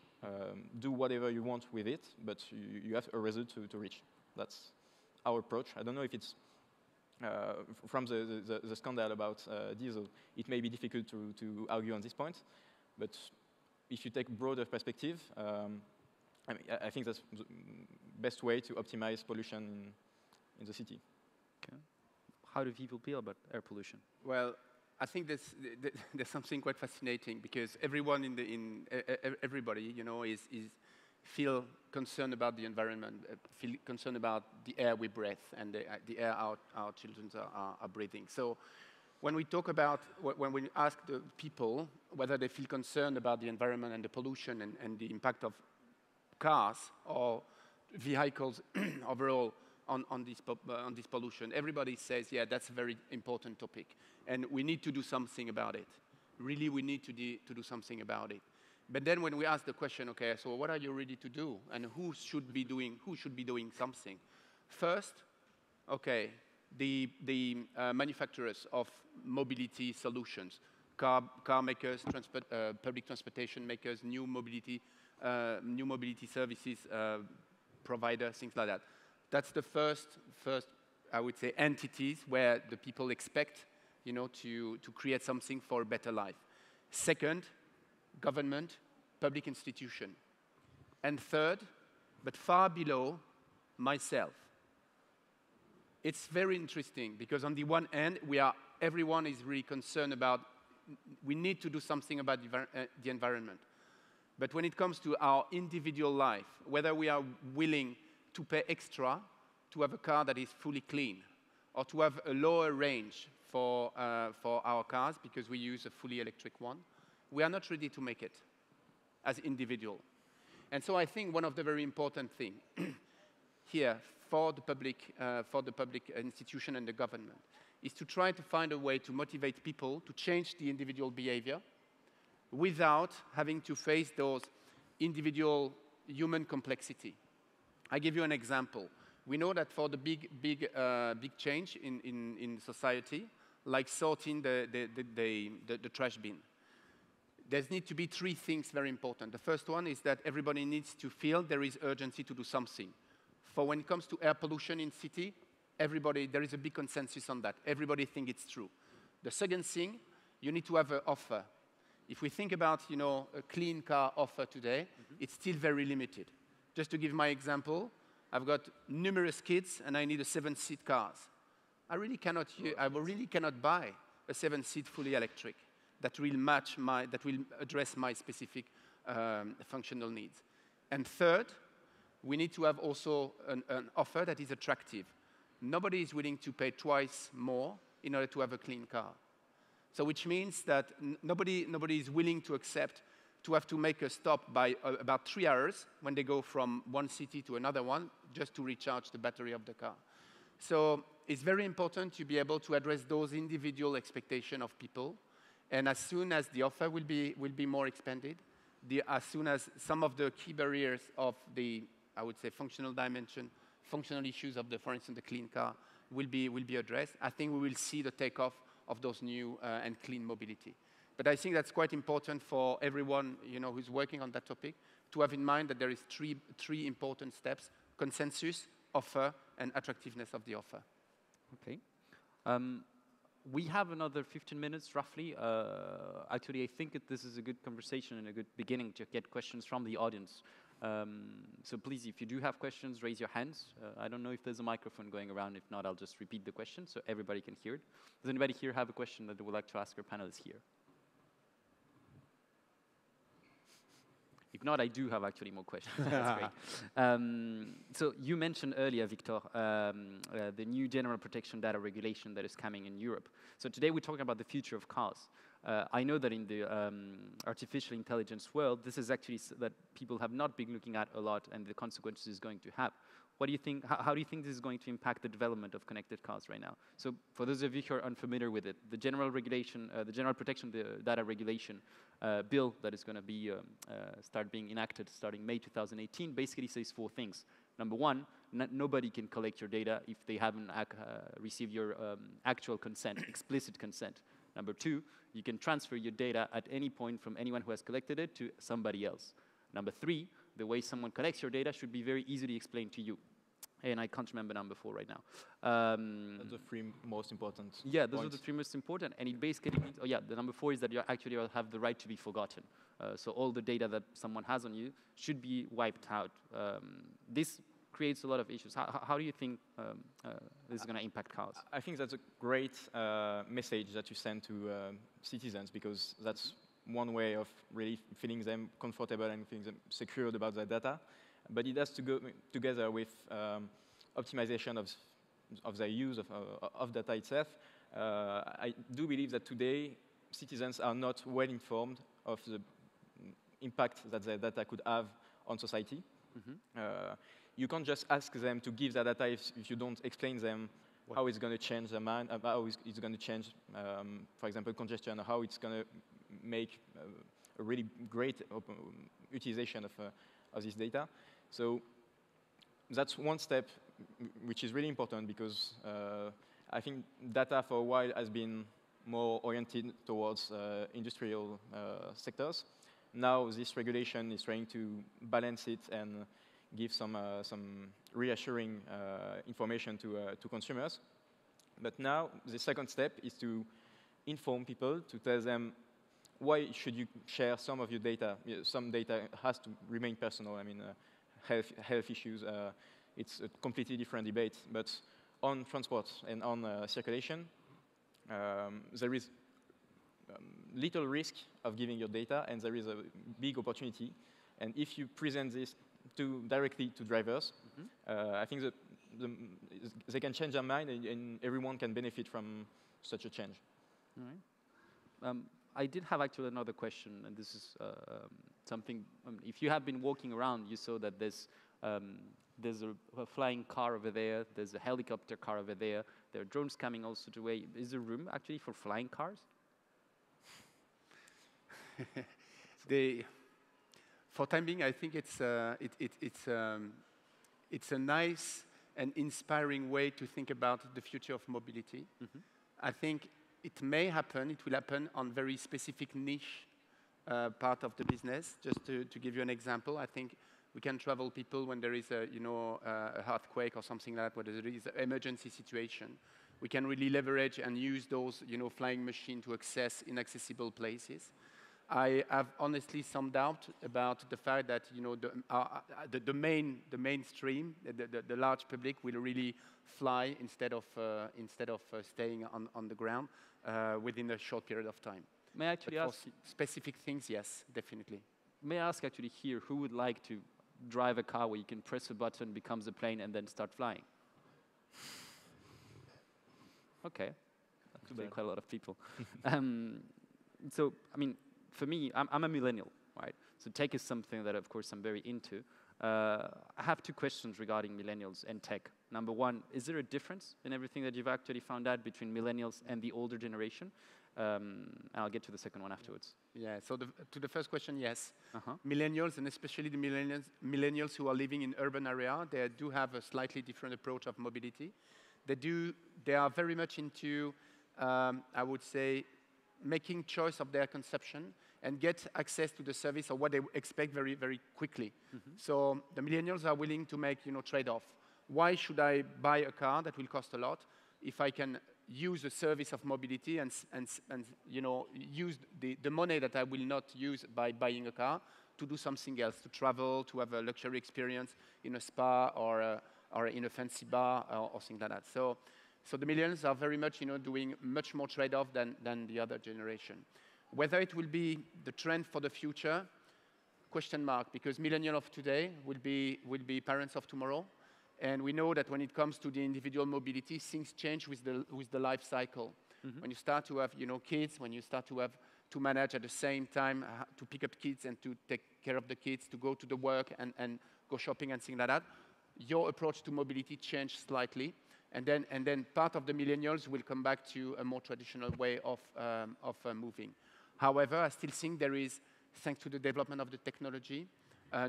do whatever you want with it, but you have a result to reach. That's our approach. I don't know if it's, from the scandal about diesel, it may be difficult to argue on this point, but if you take a broader perspective, I think that's the best way to optimize pollution in the city. Okay. How do people feel about air pollution? Well, I think there's something quite fascinating because everybody, you know, feel concerned about the environment, feel concerned about the air we breathe and the air our children are breathing. So when we talk about, when we ask the people whether they feel concerned about the environment and the pollution and the impact of cars or vehicles overall on this pollution, everybody says, yeah, that's a very important topic, and we need to do something about it. Really, we need to do something about it. But then when we ask the question, okay, so what are you ready to do, and who should be doing something? First, okay, the manufacturers of mobility solutions, car makers, public transportation makers, new mobility services providers, things like that. That's the first, I would say, entities where the people expect, you know, to create something for a better life. Second, government, public institution. And third, but far below, myself. It's very interesting because on the one hand, everyone is really concerned about, we need to do something about the environment. But when it comes to our individual life, whether we are willing to pay extra to have a car that is fully clean, or to have a lower range for our cars because we use a fully electric one, we are not ready to make it as individual. And so I think one of the very important things here for the public institution and the government is to try to find a way to motivate people to change the individual behavior without having to face those individual human complexity. I give you an example. We know that for the big change in society, like sorting the trash bin, there need to be three things very important. The first one is that everybody needs to feel there is urgency to do something. For when it comes to air pollution in city, there is a big consensus on that. Everybody thinks it's true. The second thing, you need to have an offer. If we think about, you know, a clean car offer today, it's still very limited. Just to give my example, I've got numerous kids and I need a 7-seat car. I really cannot buy a 7-seat fully electric that will address my specific functional needs. And third, we need to have also an offer that is attractive. Nobody is willing to pay twice more in order to have a clean car. So which means that nobody is willing to accept to have to make a stop by about 3 hours when they go from one city to another one just to recharge the battery of the car. So it's very important to be able to address those individual expectations of people. And as soon as the offer will be more expanded, as soon as some of the key barriers of the, I would say, functional dimension, functional issues of for instance, the clean car will be addressed, I think we will see the takeoff of those new and clean mobility. But I think that's quite important for everyone, you know, who's working on that topic to have in mind that there is three important steps: consensus, offer, and attractiveness of the offer. Okay. We have another 15 minutes, roughly. Actually, I think this is a good conversation and a good beginning to get questions from the audience. So please, if you do have questions, raise your hands. I don't know if there's a microphone going around. If not, I'll just repeat the question so everybody can hear it. Does anybody here have a question that they would like to ask our panelists here? If not, I do have actually more questions. That's great. So you mentioned earlier, Victor, the new general protection data regulation that is coming in Europe. So today we're talking about the future of cars. I know that in the artificial intelligence world, this is actually that people have not been looking at a lot and the consequences it's going to have. what do you think? How do you think this is going to impact the development of connected cars right now? So, for those of you who are unfamiliar with it, the General Regulation, the General Protection Data Regulation bill that is going to be start being enacted starting May 2018 basically says 4 things. Number one, nobody can collect your data if they haven't received your actual consent, explicit consent. Number 2, you can transfer your data at any point from anyone who has collected it to somebody else. Number 3, the way someone collects your data should be very easily explained to you. And I can't remember number 4 right now. That's the 3 most important Yeah, those points. are the 3 most important. And it basically means, oh yeah, the number 4 is that you actually have the right to be forgotten. So all the data that someone has on you should be wiped out. This creates a lot of issues. How do you think this is going to impact cars? I think that's a great message that you send to citizens, because that's one way of really feeling them comfortable and feeling them secured about their data. But it has to go together with optimization of their use of data itself. I do believe that today citizens are not well informed of the impact that their data could have on society. You can't just ask them to give their data if you don't explain them how it's going to change their mind, how it's going to change, for example, congestion, how it's going to make a really great utilization of this data. So that's one step which is really important, because I think data for a while has been more oriented towards industrial sectors. Now this regulation is trying to balance it and give some reassuring information to consumers. But now the second step is to inform people, to tell them why should you share some of your data. Some data has to remain personal. I mean, health issues, it's a completely different debate. But on transport and on circulation, there is little risk of giving your data, and there is a big opportunity. And if you present this directly to drivers, I think that they can change their mind, and everyone can benefit from such a change. All right. I did have actually another question, and this is something. If you have been walking around, you saw that there's a flying car over there. There's a helicopter car over there. There are drones coming also to way. Is there room actually for flying cars? For time being, I think it's a nice and inspiring way to think about the future of mobility. I think it may happen. It will happen on very specific niche part of the business. Just to give you an example, I think we can travel people when there is a earthquake or something like that, where there is an emergency situation. We can really leverage and use those flying machines to access inaccessible places. I have honestly some doubt about the fact that the mainstream, the large public, will really fly instead of staying on the ground within a short period of time. May I actually ask specific things? Yes, definitely. May I ask actually here, who would like to drive a car where you can press a button, becomes a plane, and then start flying? Okay, that's quite a lot of people. So I mean, for me, I'm a millennial, right? So tech is something that, of course, I'm very into. I have 2 questions regarding millennials and tech. Number 1, is there a difference in everything that you've actually found out between millennials and the older generation? And I'll get to the second one afterwards. Yeah, so to the first question, yes. Millennials, and especially the millennials who are living in urban area, they do have a slightly different approach of mobility. They are very much into, I would say, making choice of their consumption and get access to the service or what they expect very, very quickly. So the millennials are willing to make trade-off. Why should I buy a car that will cost a lot if I can use a service of mobility and use the money that I will not use by buying a car to do something else, to travel, to have a luxury experience in a spa or in a fancy bar or things like that. So the millennials are very much doing much more trade-off than the other generation. Whether it will be the trend for the future, question mark, because millennials of today will be parents of tomorrow. And we know that when it comes to the individual mobility, things change with the life cycle. When you start to have kids, when you start to manage at the same time to pick up kids and to take care of the kids, to go to the work and go shopping and things like that, your approach to mobility change slightly. And then part of the millennials will come back to a more traditional way of moving. However, I still think there is, thanks to the development of the technology,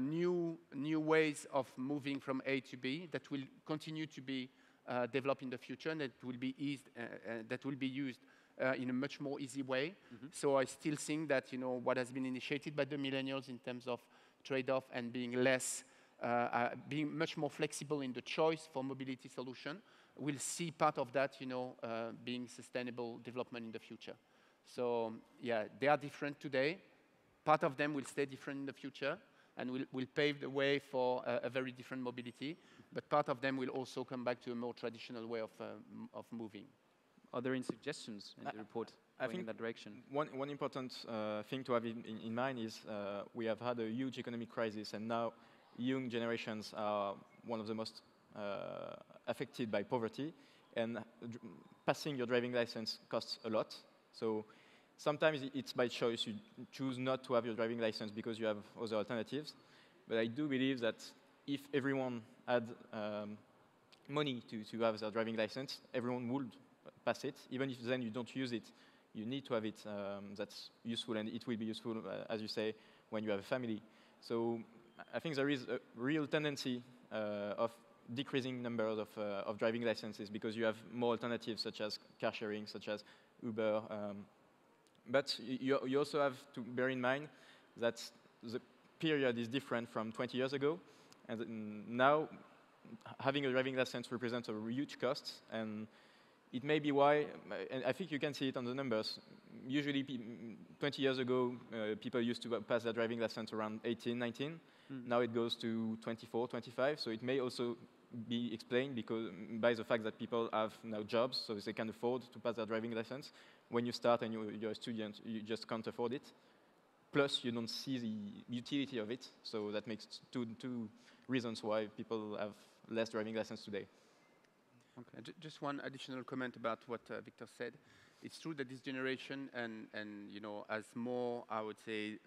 new ways of moving from A to B that will continue to be developed in the future, and that will be used in a much more easy way. So I still think that what has been initiated by the millennials in terms of trade-off and being being much more flexible in the choice for mobility solution, we'll see part of that being sustainable development in the future. So yeah, they are different today. Part of them will stay different in the future and will pave the way for a very different mobility. But part of them will also come back to a more traditional way of moving. Are there any suggestions in the report going in that direction? One important thing to have in mind is we have had a huge economic crisis, and now young generations are one of the most affected by poverty, and passing your driving license costs a lot. So sometimes it's by choice. You choose not to have your driving license because you have other alternatives. But I do believe that if everyone had money to have their driving license, everyone would pass it. Even if then you don't use it, you need to have it. That's useful, and it will be useful, as you say, when you have a family. So I think there is a real tendency of decreasing numbers of driving licenses because you have more alternatives, such as car sharing, such as Uber. But you also have to bear in mind that the period is different from 20 years ago. And now, having a driving license represents a huge cost. And it may be why, and I think you can see it on the numbers. Usually, 20 years ago, people used to pass their driving license around 18, 19. Now it goes to 24, 25. So it may also be explained by the fact that people have now jobs, so they can afford to pass their driving license. When you start and you're a student, you just can't afford it. Plus, you don't see the utility of it. So that makes two reasons why people have less driving license today. Okay. Just one additional comment about what Victor said. It's true that this generation has more, I would say,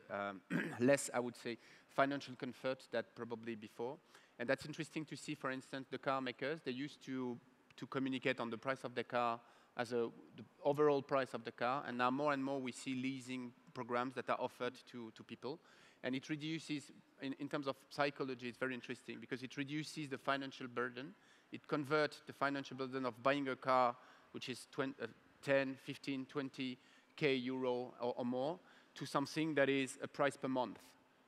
less, I would say, financial comfort than probably before. And that's interesting to see, for instance, the car makers. They used to communicate on the price of the car as the overall price of the car. And now more and more we see leasing programs that are offered to people. And it reduces, in terms of psychology, it's very interesting because it reduces the financial burden. It converts the financial burden of buying a car, which is 10, 15, 20K euro or more, to something that is a price per month,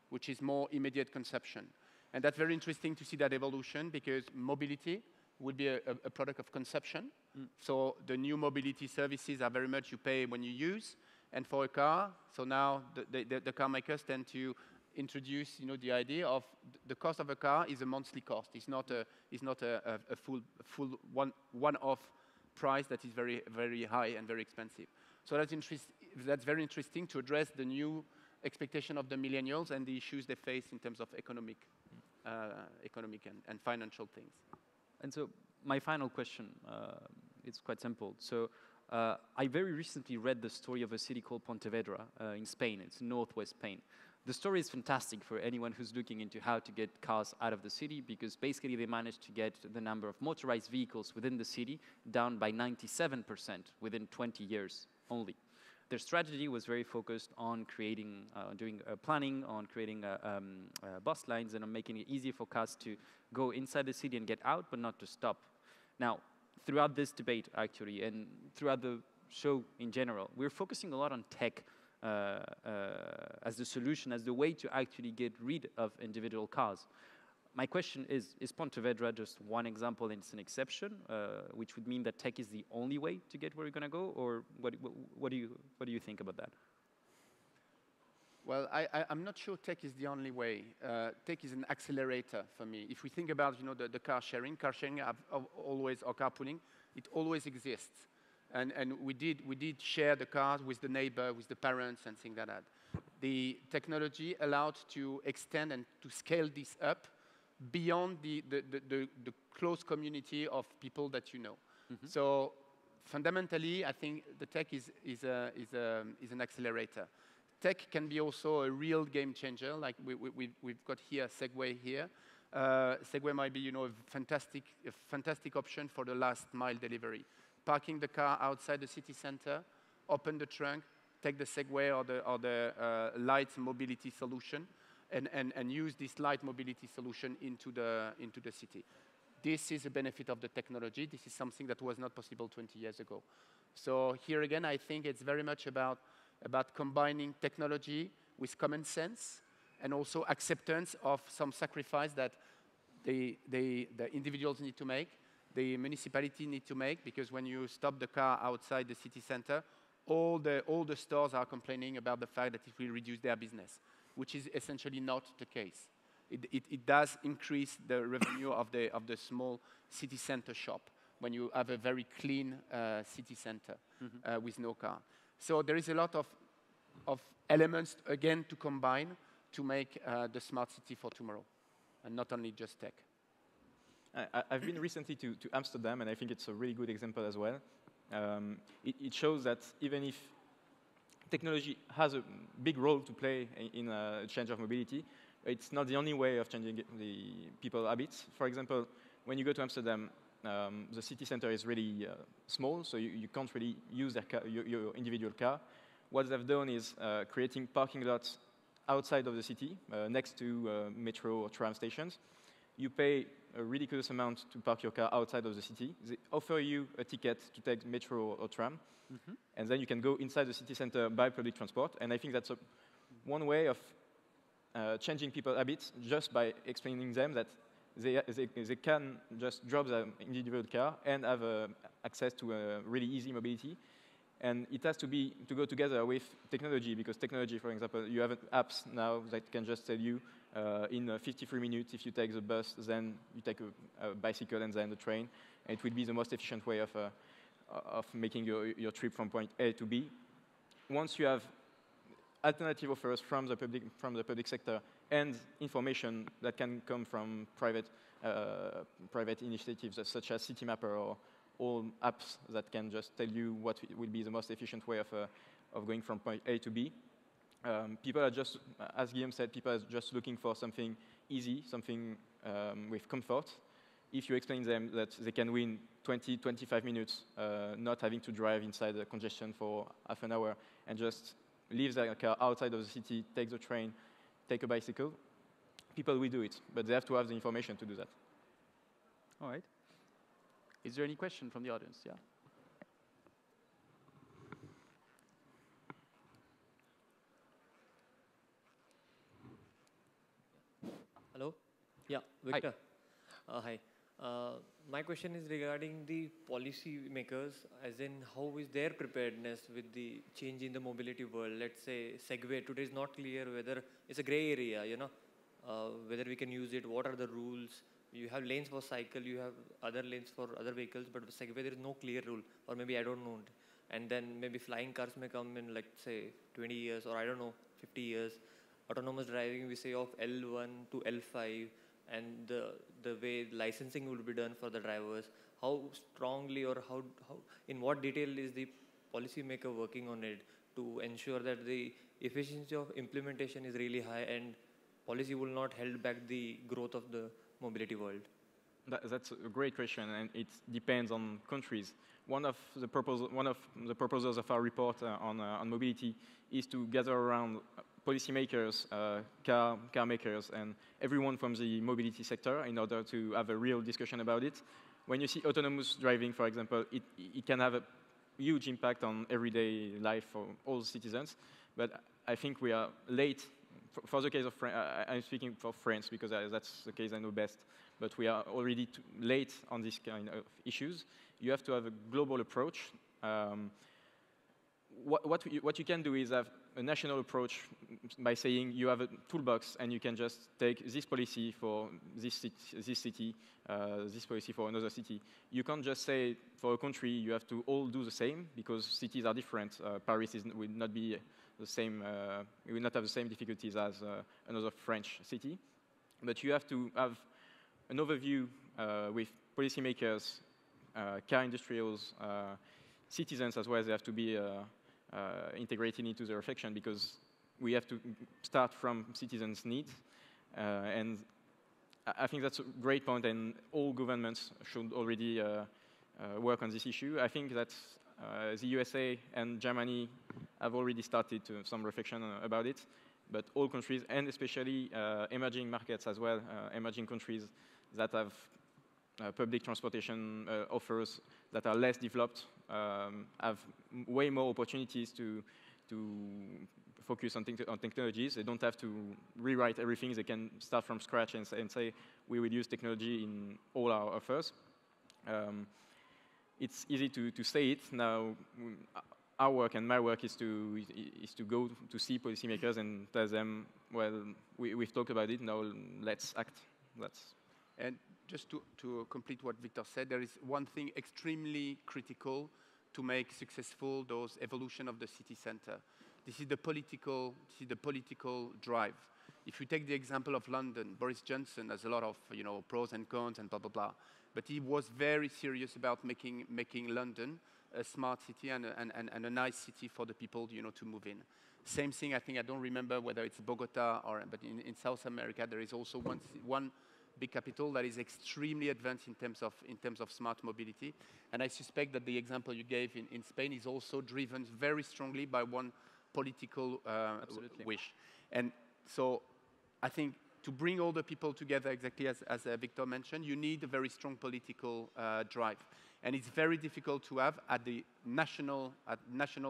which is more immediate consumption. And that's very interesting to see that evolution because mobility will be a product of consumption. So the new mobility services are very much you pay when you use. And for a car, so now the car makers tend to introduce the idea of the cost of a car is a monthly cost. It's not a full one-off price that is very, very high and very expensive. So that's very interesting to address the new expectation of the millennials and the issues they face in terms of economic and financial things. And so my final question, it's quite simple. So I very recently read the story of a city called Ponte Vedra in Spain. It's northwest Spain. The story is fantastic for anyone who's looking into how to get cars out of the city because basically they managed to get the number of motorized vehicles within the city down by 97% within 20 years only. Their strategy was very focused on creating, doing planning, on creating bus lines and on making it easier for cars to go inside the city and get out, but not to stop. Now, throughout this debate, actually, and throughout the show in general, we're focusing a lot on tech as the solution, as the way to actually get rid of individual cars. My question is Ponte Vedra just one example and it's an exception, which would mean that tech is the only way to get where we're going to go, or what do you think about that? Well, I'm not sure tech is the only way. Tech is an accelerator for me. If we think about the car sharing or carpooling, it always exists. And we did share the cars with the neighbor, with the parents, and things like that. The technology allowed to extend and to scale this up beyond the close community of people that you know. So fundamentally, I think the tech is an accelerator. Tech can be also a real game changer. Like we've got here Segway here. Segway might be, a fantastic option for the last mile delivery. Parking the car outside the city center, open the trunk, take the Segway or the light mobility solution, and use this light mobility solution into the city. This is a benefit of the technology. This is something that was not possible 20 years ago. So here again, I think it's very much about combining technology with common sense and also acceptance of some sacrifice that the individuals need to make, the municipality need to make, because when you stop the car outside the city center, all the stores are complaining about the fact that it will reduce their business, which is essentially not the case. It does increase the revenue of the small city center shop when you have a very clean city center with no car. So there is a lot of elements, again, to combine to make the smart city for tomorrow, and not only just tech. I've been recently to Amsterdam, and I think it's a really good example as well. It shows that even if technology has a big role to play in a change of mobility, it's not the only way of changing the people's habits. For example, when you go to Amsterdam, the city center is really small, so you can't really use your individual car. What they've done is creating parking lots outside of the city, next to metro or tram stations. You pay a ridiculous amount to park your car outside of the city. They offer you a ticket to take metro or tram, and then you can go inside the city center by public transport. And I think that's one way of changing people's habits, just by explaining them that they can just drop their individual car and have access to a really easy mobility. And it has to go together with technology, because technology, for example, you have apps now that can just tell you in 53 minutes if you take the bus, then you take a bicycle and then the train. And it will be the most efficient way of making your trip from point A to B. Once you have alternative offers from the public sector and information that can come from private initiatives such as Citymapper or all apps that can just tell you what will be the most efficient way of going from point A to B. People are just, as Guillaume said, people are just looking for something easy, something with comfort. If you explain them that they can win 20, 25 minutes not having to drive inside the congestion for half an hour and just leave their car outside of the city, take the train, take a bicycle, people will do it, but they have to have the information to do that. All right. Is there any question from the audience? Yeah. Hello? Yeah, Victor. Hi. My question is regarding the policy makers, as in how is their preparedness with the change in the mobility world? Let's say Segway today is not clear whether it's a gray area, whether we can use it, what are the rules? You have lanes for cycle, you have other lanes for other vehicles, but with Segway there is no clear rule, or maybe I don't know. And then maybe flying cars may come in, like say 20 years, or I don't know, 50 years. Autonomous driving, we say of L1 to L5, and the way licensing will be done for the drivers. How strongly or how in what detail is the policymaker working on it to ensure that the efficiency of implementation is really high and policy will not hold back the growth of the mobility world? That's a great question, and it depends on countries. One of the proposals of our report on mobility is to gather around policymakers, car makers, and everyone from the mobility sector in order to have a real discussion about it. When you see autonomous driving, for example, it can have a huge impact on everyday life for all citizens, but I think we are late. For the case of France, I'm speaking for France because that's the case I know best, but we are already late on this kind of issues. You have to have a global approach. What you can do is have a national approach by saying you have a toolbox and you can just take this policy for this city, this policy for another city. You can't just say for a country you have to all do the same because cities are different. Paris will not be the same, it will not have the same difficulties as another French city. But you have to have an overview with policymakers, car industrials, citizens as well. They have to be integrated into the reflection because we have to start from citizens' needs. And I think that's a great point, and all governments should already work on this issue. I think that the USA and Germany have already started some reflection about it, but all countries, and especially emerging markets as well, emerging countries that have public transportation offers that are less developed, have way more opportunities to focus on technologies. They don't have to rewrite everything. They can start from scratch and say, we will use technology in all our offers. It's easy to say it. Now, our work and my work is to go to see policymakers and tell them, well, we've talked about it, now let's act. And just to complete what Victor said, there is one thing extremely critical to make successful those evolution of the city center. This is the political drive. If you take the example of London, Boris Johnson has a lot of pros and cons and blah blah blah, but he was very serious about making London a smart city and a nice city for the people to move in. Same thing, I think, I don't remember whether it's Bogota but in South America there is also one big capital that is extremely advanced in terms of smart mobility, and I suspect that the example you gave in Spain is also driven very strongly by one political wish. And so I think to bring all the people together, exactly as Victor mentioned, you need a very strong political drive. And it's very difficult to have at the national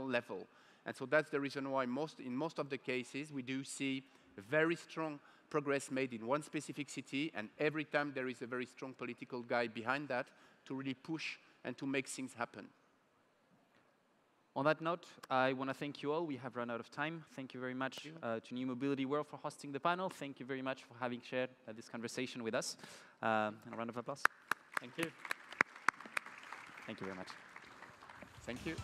level. And so that's the reason why in most of the cases we do see very strong progress made in one specific city, and every time there is a very strong political guy behind that to really push and to make things happen. On that note, I want to thank you all. We have run out of time. Thank you very much to New Mobility World for hosting the panel. Thank you very much for having shared this conversation with us. And a round of applause. Thank you. Thank you very much. Thank you.